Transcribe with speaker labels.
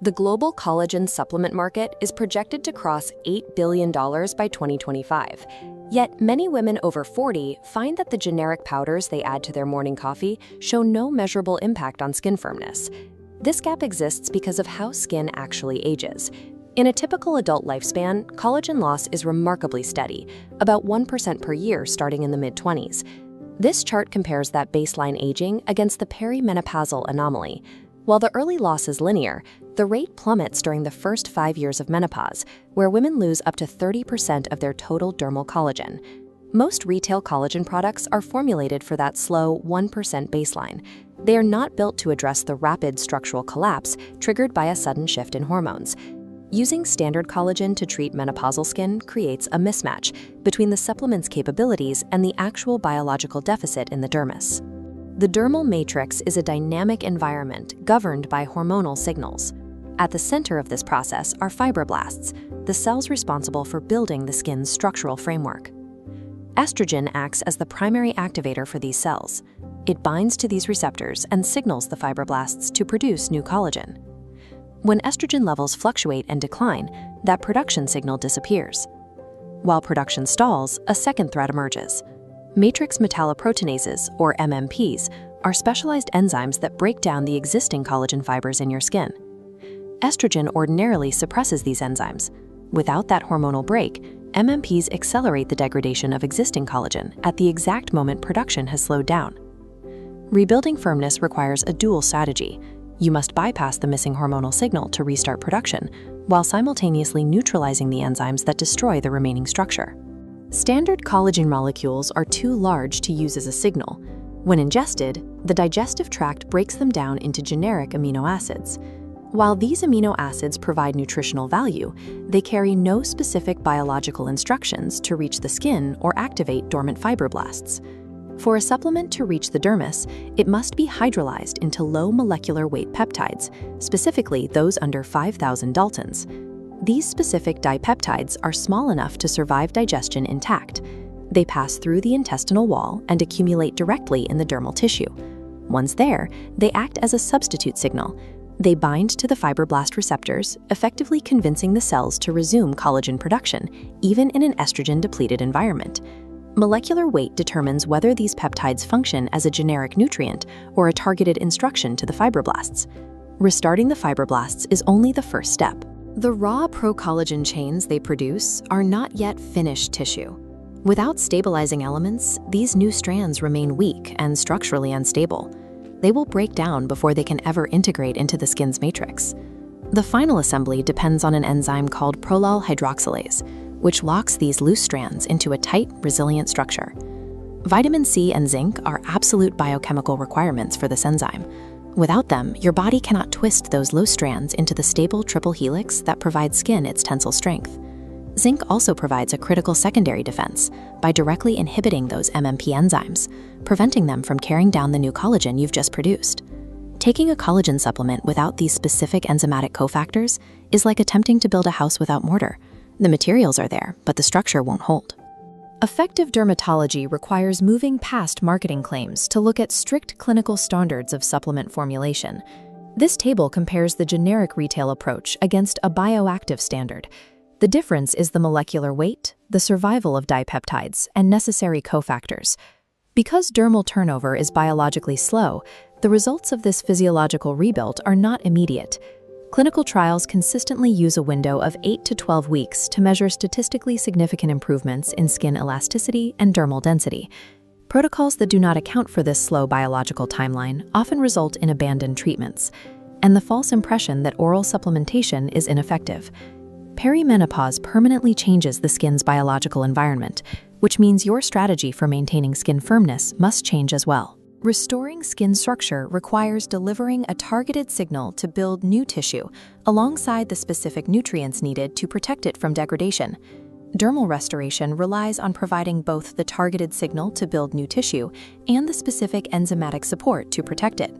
Speaker 1: The global collagen supplement market is projected to cross $8 billion by 2025. Yet many women over 40 find that the generic powders they add to their morning coffee show no measurable impact on skin firmness. This gap exists because of how skin actually ages. In a typical adult lifespan, collagen loss is remarkably steady, about 1% per year starting in the mid-20s. This chart compares that baseline aging against the perimenopausal anomaly. While the early loss is linear, the rate plummets during the first 5 years of menopause, where women lose up to 30% of their total dermal collagen. Most retail collagen products are formulated for that slow 1% baseline. They are not built to address the rapid structural collapse triggered by a sudden shift in hormones. Using standard collagen to treat menopausal skin creates a mismatch between the supplement's capabilities and the actual biological deficit in the dermis. The dermal matrix is a dynamic environment governed by hormonal signals. At the center of this process are fibroblasts, the cells responsible for building the skin's structural framework. Estrogen acts as the primary activator for these cells. It binds to these receptors and signals the fibroblasts to produce new collagen. When estrogen levels fluctuate and decline, that production signal disappears. While production stalls, a second threat emerges. Matrix metalloproteinases, or MMPs, are specialized enzymes that break down the existing collagen fibers in your skin. Estrogen ordinarily suppresses these enzymes. Without that hormonal break, MMPs accelerate the degradation of existing collagen at the exact moment production has slowed down. Rebuilding firmness requires a dual strategy. You must bypass the missing hormonal signal to restart production, while simultaneously neutralizing the enzymes that destroy the remaining structure. Standard collagen molecules are too large to use as a signal. When ingested, the digestive tract breaks them down into generic amino acids. While these amino acids provide nutritional value, they carry no specific biological instructions to reach the skin or activate dormant fibroblasts. For a supplement to reach the dermis, it must be hydrolyzed into low molecular weight peptides, specifically those under 5,000 Daltons. These specific dipeptides are small enough to survive digestion intact. They pass through the intestinal wall and accumulate directly in the dermal tissue. Once there, they act as a substitute signal. They bind to the fibroblast receptors, effectively convincing the cells to resume collagen production, even in an estrogen-depleted environment. Molecular weight determines whether these peptides function as a generic nutrient or a targeted instruction to the fibroblasts. Restarting the fibroblasts is only the first step. The raw pro-collagen chains they produce are not yet finished tissue. Without stabilizing elements, these new strands remain weak and structurally unstable. They will break down before they can ever integrate into the skin's matrix. The final assembly depends on an enzyme called prolyl hydroxylase, which locks these loose strands into a tight, resilient structure. Vitamin C and zinc are absolute biochemical requirements for this enzyme. Without them, your body cannot twist those loose strands into the stable triple helix that provides skin its tensile strength. Zinc also provides a critical secondary defense by directly inhibiting those MMP enzymes, preventing them from carrying down the new collagen you've just produced. Taking a collagen supplement without these specific enzymatic cofactors is like attempting to build a house without mortar. The materials are there, but the structure won't hold. Effective dermatology requires moving past marketing claims to look at strict clinical standards of supplement formulation. This table compares the generic retail approach against a bioactive standard. The difference is the molecular weight, the survival of dipeptides, and necessary cofactors. Because dermal turnover is biologically slow, the results of this physiological rebuild are not immediate. Clinical trials consistently use a window of 8 to 12 weeks to measure statistically significant improvements in skin elasticity and dermal density. Protocols that do not account for this slow biological timeline often result in abandoned treatments, and the false impression that oral supplementation is ineffective. Perimenopause permanently changes the skin's biological environment, which means your strategy for maintaining skin firmness must change as well. Restoring skin structure requires delivering a targeted signal to build new tissue alongside the specific nutrients needed to protect it from degradation. Dermal restoration relies on providing both the targeted signal to build new tissue and the specific enzymatic support to protect it.